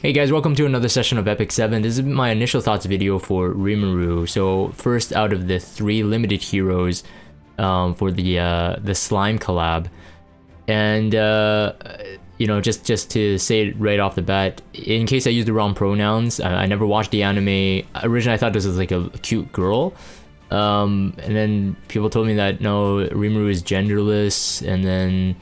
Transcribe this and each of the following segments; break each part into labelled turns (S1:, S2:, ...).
S1: Hey guys, welcome to another session of Epic 7. This is my initial thoughts video for Rimuru. So first out of the 3 limited heroes for the slime collab. And you know, just to say it right off the bat, in case I use the wrong pronouns, I never watched the anime. Originally I thought this was like a cute girl. And then people told me that no, Rimuru is genderless, and then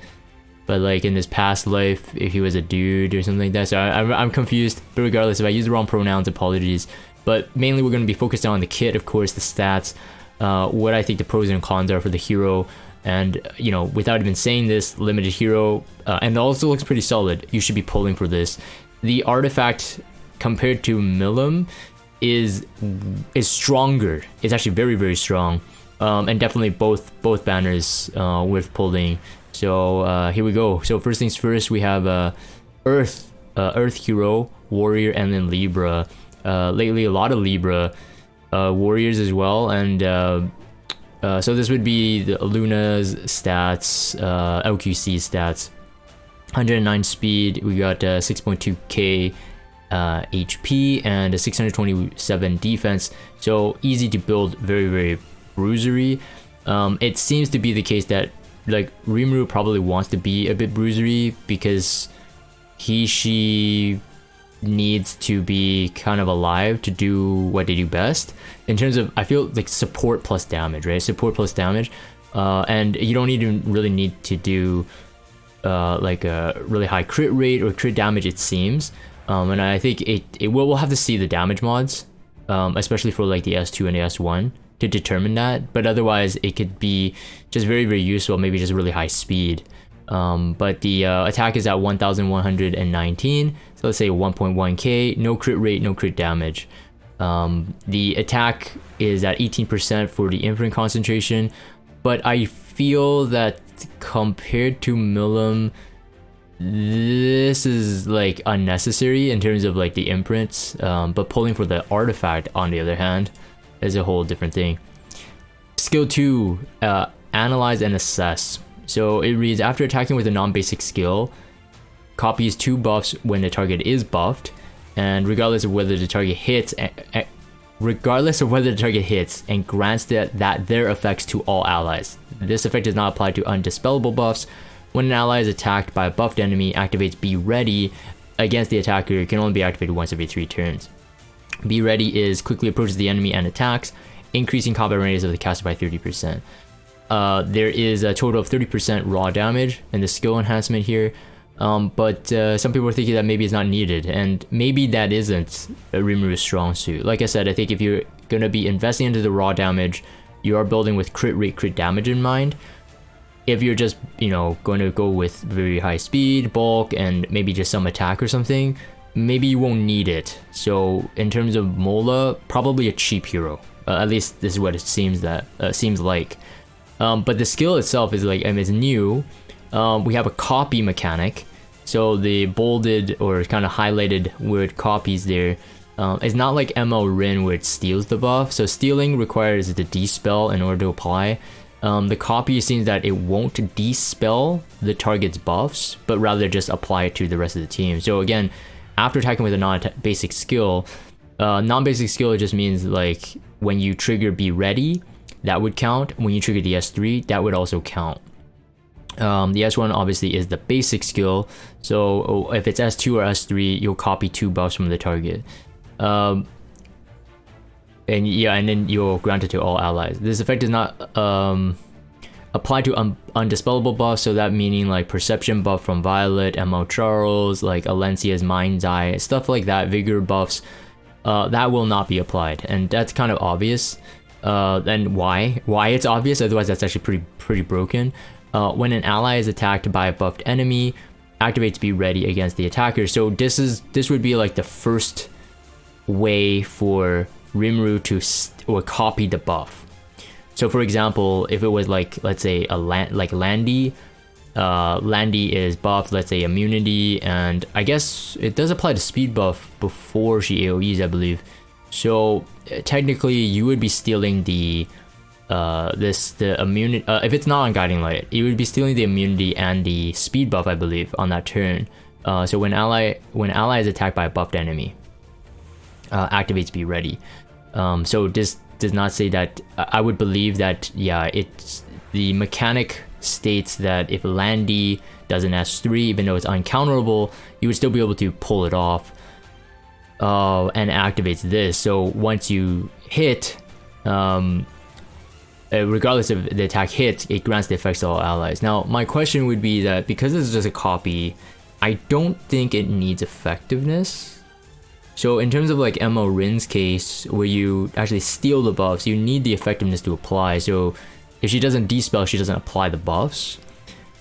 S1: but like in his past life, if he was a dude or something like that. So I'm confused, but regardless, if I use the wrong pronouns, apologies. But mainly we're going to be focused on the kit, of course, the stats, what I think the pros and cons are for the hero. And, you know, without even saying this, limited hero, and it also looks pretty solid. You should be pulling for this. The artifact compared to Milim is stronger. It's actually very, very strong. And definitely both banners worth pulling. So here we go. So first things first, we have Earth hero, warrior, and then Libra. Lately a lot of Libra warriors as well, and so this would be the Luna's stats, LQC stats. 109 speed, we got 6.2k HP and a 627 defense, so easy to build, very, very bruisery. It seems to be the case that like Rimuru probably wants to be a bit bruisery because she needs to be kind of alive to do what they do best in terms of, I feel like, support plus damage, right? Support plus damage, and you don't even really need to do like a really high crit rate or crit damage, it seems. And I think we'll have to see the damage mods, especially for like the S2 and the S1 to determine that, but otherwise it could be just very, very useful, maybe just really high speed. But the attack is at 1119, so let's say 1.1k, no crit rate, no crit damage. The attack is at 18% for the imprint concentration, but I feel that compared to Milim, this is like unnecessary in terms of like the imprints, but pulling for the artifact on the other hand is a whole different thing. Skill 2, analyze and assess. So it reads, after attacking with a non-basic skill, copies 2 buffs when the target is buffed, and regardless of whether the target hits, and grants their effects to all allies. This effect does not apply to undispellable buffs. When an ally is attacked by a buffed enemy, activates Be Ready against the attacker. It can only be activated once every 3 turns. Be Ready is quickly approaches the enemy and attacks, increasing combat radius of the caster by 30%. There is a total of 30% raw damage in the skill enhancement here, but some people are thinking that maybe it's not needed, and maybe that isn't Rimuru's strong suit. Like I said, I think if you're going to be investing into the raw damage, you are building with crit rate, crit damage in mind. If you're just, you know, going to go with very high speed, bulk, and maybe just some attack or something, maybe you won't need it. So in terms of Mola, probably a cheap hero. At least this is what it seems like. But the skill itself is like, it's new. We have a copy mechanic. So the bolded or kind of highlighted word copies there. It's not like ML Rin where it steals the buff. So stealing requires the dispel in order to apply. The copy seems that it won't dispel the target's buffs, but rather just apply it to the rest of the team. So again, after attacking with a non-basic skill, non-basic skill just means like when you trigger Be Ready, that would count. When you trigger the S3, that would also count. The S1 obviously is the basic skill, so if it's S2 or S3, you'll copy 2 buffs from the target. And yeah, and then you'll grant it to all allies. This effect does not apply to undispellable buffs, so that meaning like perception buff from Violet, ML Charles, like Alencia's Mind's Eye, stuff like that, vigor buffs, that will not be applied, and that's kind of obvious. And why it's obvious, otherwise that's actually pretty broken. When an ally is attacked by a buffed enemy, activates Be Ready against the attacker. So this would be like the first way for Rimuru to copy the buff. So for example, if it was like, let's say Landy, Landy is buffed, let's say immunity, and I guess it does apply to speed buff before she AoEs, I believe. So technically you would be stealing the immunity, if it's not on Guiding Light, you would be stealing the immunity and the speed buff, I believe, on that turn. So when ally is attacked by a buffed enemy, activates be ready. So this does not say that. I would believe that, yeah, it's the mechanic states that if Landy does an S3, even though it's uncounterable, you would still be able to pull it off, and activates this. So once you hit, regardless of the attack hits, it grants the effects to all allies. Now, my question would be that because this is just a copy, I don't think it needs effectiveness. So in terms of like Emma Rin's case, where you actually steal the buffs, you need the effectiveness to apply. So if she doesn't dispel, she doesn't apply the buffs.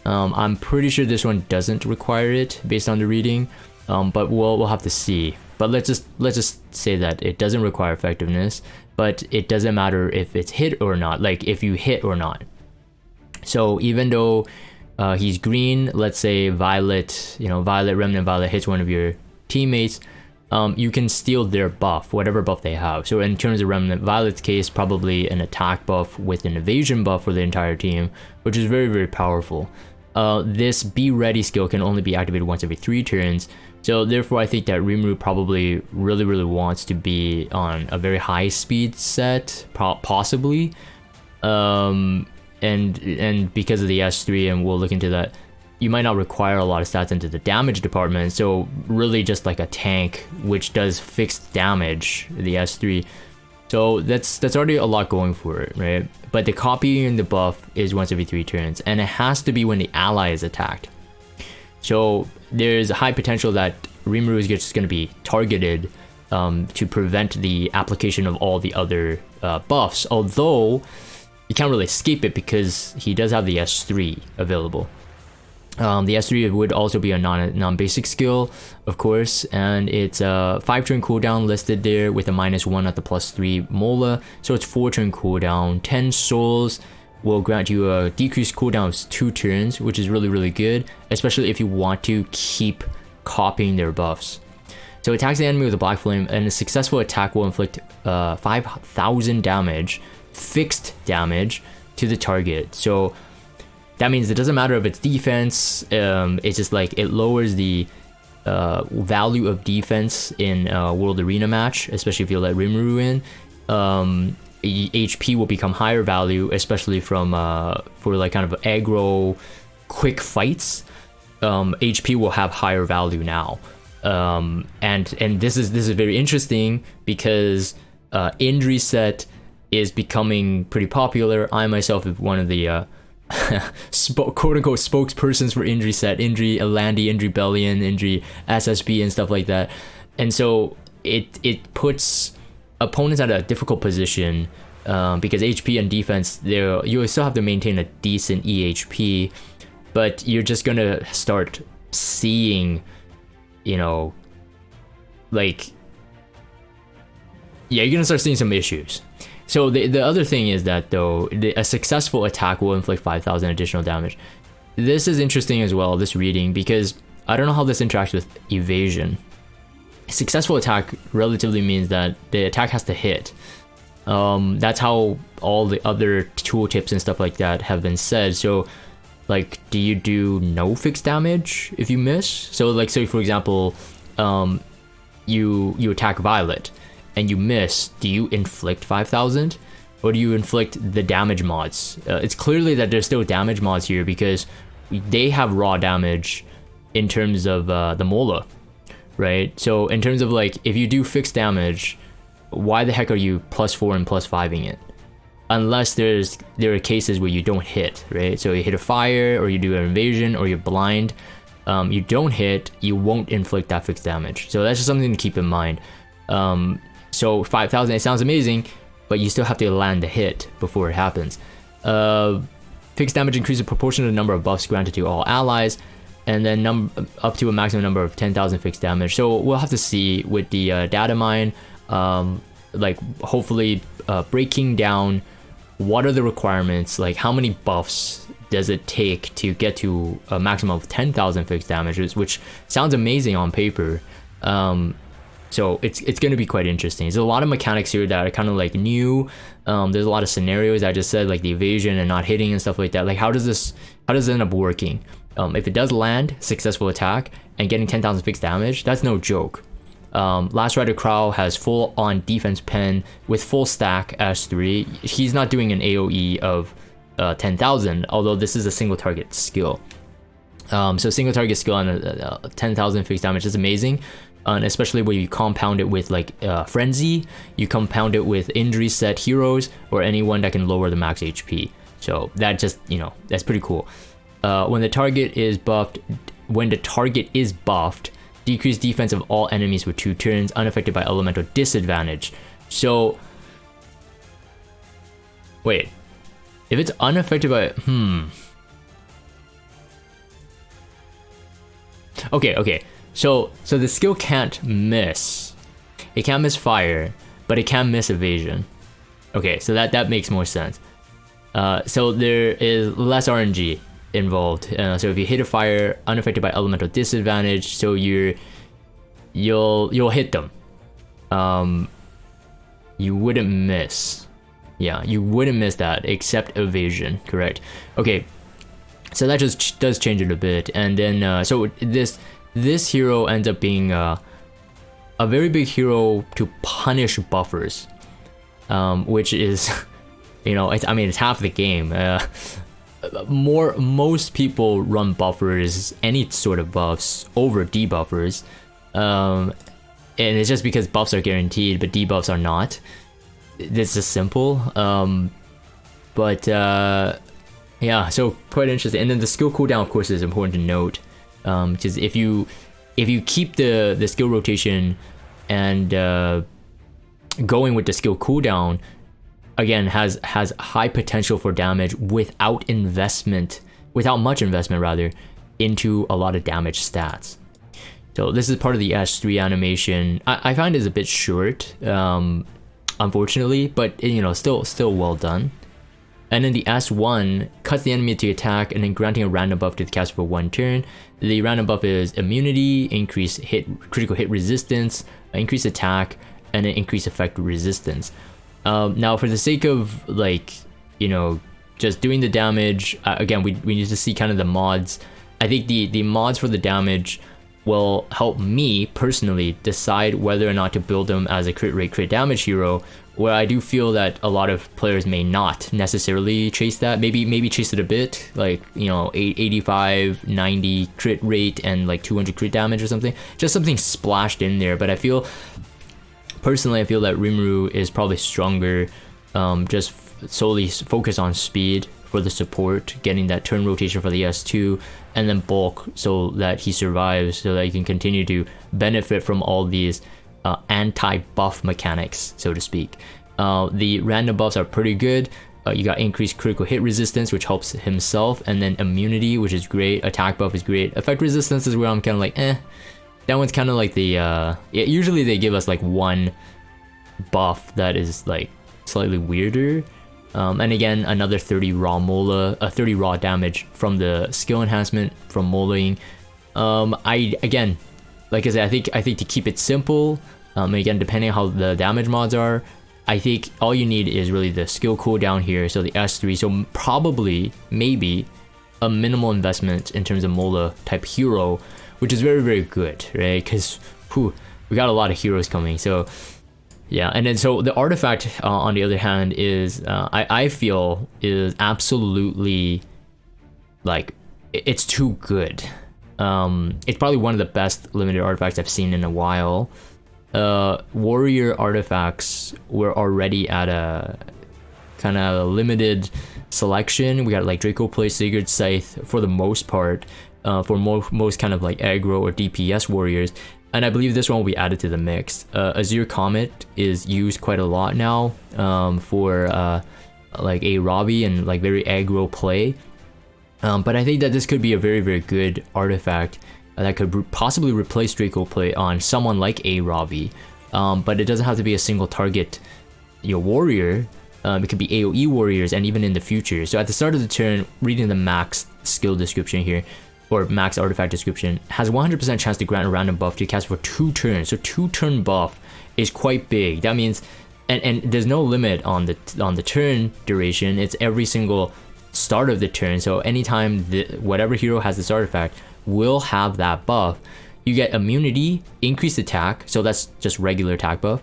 S1: I'm pretty sure this one doesn't require it based on the reading, but we'll have to see. But let's just say that it doesn't require effectiveness, but it doesn't matter if it's hit or not, like if you hit or not. So even though he's green, let's say Violet, Remnant Violet hits one of your teammates, you can steal their buff, whatever buff they have. So in terms of Remnant Violet's case, probably an attack buff with an evasion buff for the entire team, which is very, very powerful. This Be Ready skill can only be activated once every 3 turns. So therefore, I think that Rimuru probably really, really wants to be on a very high speed set, possibly. And because of the S3, and we'll look into that, you might not require a lot of stats into the damage department. So really just like a tank, which does fixed damage, the S3. So that's already a lot going for it, right? But the copying the buff is once every 3 turns, and it has to be when the ally is attacked. So there's a high potential that Rimuru is just going to be targeted to prevent the application of all the other buffs, although you can't really escape it because he does have the S3 available. The S3 would also be a non-basic skill, of course, and it's a 5-turn cooldown listed there with a -1 at the +3 Mola, so it's 4-turn cooldown. 10 souls will grant you a decreased cooldown of 2 turns, which is really, really good, especially if you want to keep copying their buffs. So attacks the enemy with a black flame, and a successful attack will inflict 5,000 damage, fixed damage, to the target. So that means it doesn't matter if it's defense, it's just like it lowers the value of defense in a World Arena match, especially if you let Rimuru in. HP will become higher value, especially from for like kind of aggro quick fights. HP will have higher value now, and this is very interesting because injury set is becoming pretty popular. I myself am one of the quote-unquote spokespersons for injury set, injury Landy, injury Bellion, injury SSB, and stuff like that. And so it puts opponents at a difficult position, because HP and defense, you still have to maintain a decent EHP, but you're just gonna start seeing, like, yeah, you're gonna start seeing some issues. So the other thing is that though, a successful attack will inflict 5,000 additional damage. This is interesting as well, this reading, because I don't know how this interacts with evasion. A successful attack relatively means that the attack has to hit. That's how all the other tooltips and stuff like that have been said. So like, do you do no fixed damage if you miss? So like, say for example, you attack Violet and you miss, do you inflict 5,000? Or do you inflict the damage mods? It's clearly that there's still damage mods here because they have raw damage in terms of the Mola, right? So in terms of like, if you do fixed damage, why the heck are you +4 and +5ing it? Unless there are cases where you don't hit, right? So you hit a fire, or you do an invasion, or you're blind. You don't hit, you won't inflict that fixed damage. So that's just something to keep in mind. So 5,000, it sounds amazing, but you still have to land the hit before it happens. Fixed damage increases the proportion of the number of buffs granted to all allies, and then up to a maximum number of 10,000 fixed damage. So we'll have to see with the data mine, like hopefully breaking down what are the requirements, like how many buffs does it take to get to a maximum of 10,000 fixed damages, which sounds amazing on paper. So it's going to be quite interesting. There's a lot of mechanics here that are kind of like new. There's a lot of scenarios I just said, like the evasion and not hitting and stuff like that. Like how does it end up working? If it does land, successful attack, and getting 10,000 fixed damage, that's no joke. Last Rider Crow has full on defense pen with full stack S3. He's not doing an AoE of 10,000, although this is a single target skill. So single target skill on 10,000 fixed damage is amazing. And especially when you compound it with like Frenzy, you compound it with injury set heroes or anyone that can lower the max HP. So that just, that's pretty cool. When the target is buffed, decrease defense of all enemies for 2 turns, unaffected by elemental disadvantage. So, wait, if it's unaffected by, Okay. So the skill can't miss. It can't miss fire, but it can miss evasion. Okay, so that makes more sense. So there is less RNG involved. So if you hit a fire unaffected by elemental disadvantage, so you'll hit them. You wouldn't miss. Yeah, you wouldn't miss that except evasion, correct? Okay, so that just does change it a bit, and then so this hero ends up being a very big hero to punish buffers, which is, it's half the game. Most people run buffers, any sort of buffs, over debuffers, and it's just because buffs are guaranteed, but debuffs are not. This is simple, yeah, so quite interesting. And then the skill cooldown, of course, is important to note, because if you keep the skill rotation and going with the skill cooldown, again, has high potential for damage without much investment rather, into a lot of damage stats. So this is part of the S3 animation. I find it's a bit short, unfortunately, but still well done. And then the S1 cuts the enemy to attack and then granting a random buff to the caster for 1 turn. The random buff is immunity, increase critical hit resistance, increase attack, and then increase effect resistance. Now for the sake of just doing the damage, again, we need to see kind of the mods. I think the mods for the damage will help me personally decide whether or not to build them as a crit rate, crit damage hero, where I do feel that a lot of players may not necessarily chase that. Maybe chase it a bit, 85, 90 crit rate and 200 crit damage or something. Just something splashed in there. But personally, I feel that Rimuru is probably stronger, just solely focus on speed for the support, getting that turn rotation for the S2, and then bulk so that he survives, so that he can continue to benefit from all these anti-buff mechanics, so to speak. The random buffs are pretty good. You got increased critical hit resistance, which helps himself, and then immunity, which is great. Attack buff is great. Effect resistance is where I'm kind of that one's kind of like the usually they give us one buff that is slightly weirder. And again, another 30 raw damage from the skill enhancement from Molaing. Again, like I said, I think to keep it simple, again, depending on how the damage mods are, I think all you need is really the skill cooldown here, so the S3, so probably, maybe, a minimal investment in terms of Mola type hero, which is very, very good, right? Because we got a lot of heroes coming, so yeah. And then so the artifact, on the other hand, is I feel is absolutely it's too good. It's probably one of the best limited artifacts I've seen in a while. Warrior artifacts were already at a kind of limited selection. We got Draco Play, Sigurd Scythe for the most part, for most kind of aggro or DPS warriors, and I believe this one will be added to the mix. Azure Comet is used quite a lot now, for a Robbie and very aggro play, but I think that this could be a very, very good artifact that could possibly replace Draco Play on someone like a Robbie, but it doesn't have to be a single target warrior. It could be AoE warriors, and even in the future. So at the start of the turn, reading the max skill description here, or max artifact description, has 100% chance to grant a random buff to cast for 2 turns. So 2-turn buff is quite big. That means, and there's no limit on the turn duration. It's every single start of the turn. So anytime whatever hero has this artifact will have that buff. You get immunity, increased attack, so that's just regular attack buff,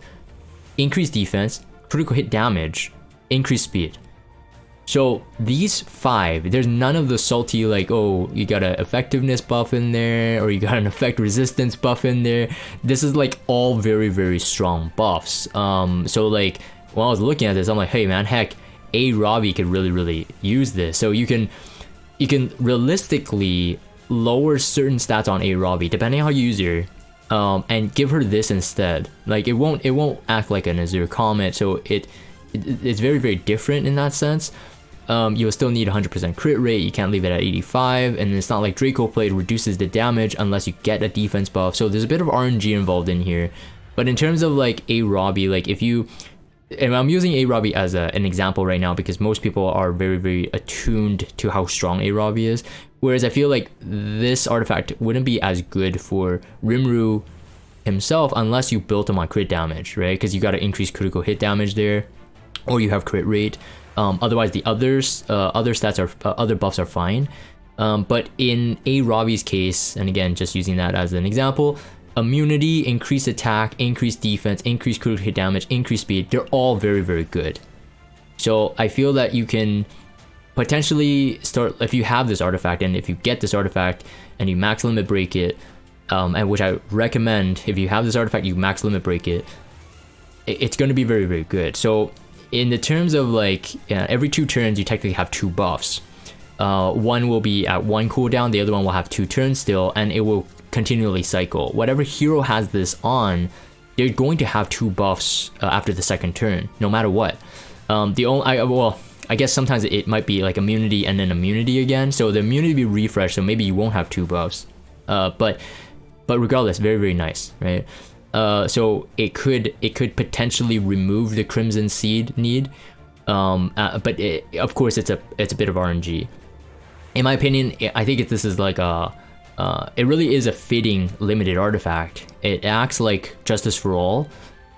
S1: increased defense, critical hit damage, increased speed. So these 5, there's none of the salty like, oh, you got an effectiveness buff in there, or you got an effect resistance buff in there. This is like all very, very strong buffs. So like when I was looking at this, I'm like, hey man, heck, a Robbie could really use this. So you can realistically lower certain stats on a Robbie depending on how you use her, and give her this instead. Like it won't act like an Azure Comet, so it's very, very different in that sense. You'll still need 100% crit rate, you can't leave it at 85, and it's not like Draco Plate reduces the damage unless you get a defense buff, so there's a bit of RNG involved in here. But in terms of like a Robbie, like if you, and I'm using a Robbie as an example right now because most people are very, very attuned to how strong a Robbie is, whereas I feel like this artifact wouldn't be as good for Rimuru himself unless you built him on crit damage, right? Because you got to increase critical hit damage there, or you have crit rate. Otherwise the other stats are other buffs are fine. But in a Robbie's case, and again just using that as an example, immunity, increased attack, increased defense, increased critical hit damage, increased speed, they're all very, very good. So I feel that you can potentially start, if you have this artifact, and if you get this artifact and you max limit break it, and which I recommend, if you have this artifact you max limit break it, it's going to be very, very good. So in the terms of like, every 2 turns you technically have 2 buffs. One will be at 1 cooldown, the other one will have 2 turns still, and it will continually cycle. Whatever hero has this on, they're going to have 2 buffs after the second turn, no matter what. I guess sometimes it might be like immunity and then immunity again, so the immunity be refreshed, so maybe you won't have 2 buffs. But regardless, very, very nice, right? So it could potentially remove the Crimson Seed need, but of course it's a bit of RNG. In my opinion, I think this is like it really is a fitting limited artifact. It acts like Justice for All,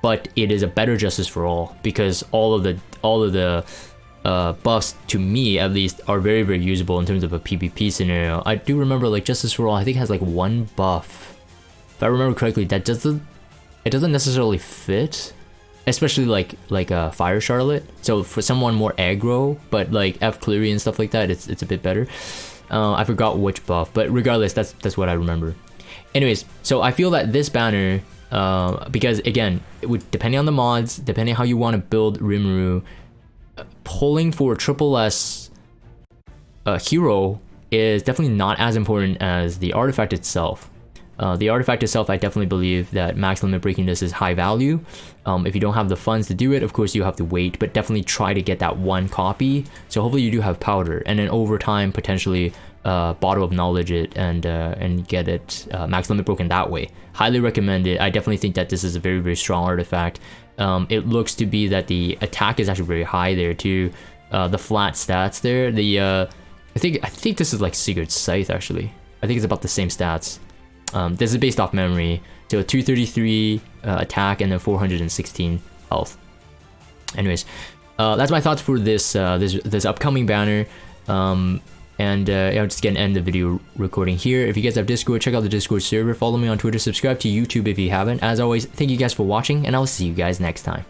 S1: but it is a better Justice for All because all of the buffs, to me at least, are very, very usable in terms of a PvP scenario. I do remember like Justice for All, I think has like 1 buff, if I remember correctly, that doesn't necessarily fit, especially like Fire Charlotte. So for someone more aggro, but like F Cleary and stuff like that, it's a bit better. I forgot which buff, but regardless, that's what I remember. Anyways, so I feel that this banner, because again, depending on the mods, depending on how you want to build Rimuru, pulling for triple S hero is definitely not as important as the artifact itself. The artifact itself, I definitely believe that max limit breaking this is high value. If you don't have the funds to do it, of course you have to wait, but definitely try to get that 1 copy. So hopefully you do have powder, and then over time potentially Bottle of Knowledge it and get it max limit broken that way. Highly recommend it. I definitely think that this is a very, very strong artifact. It looks to be that the attack is actually very high there too. The flat stats there. I think this is like Sigurd's Scythe actually. I think it's about the same stats. This is based off memory, so 233 attack and then 416 health. Anyways, that's my thoughts for this upcoming banner. I'm just gonna end the video recording here. If you guys have Discord, check out the Discord server. Follow me on Twitter. Subscribe to YouTube if you haven't. As always, thank you guys for watching, and I'll see you guys next time.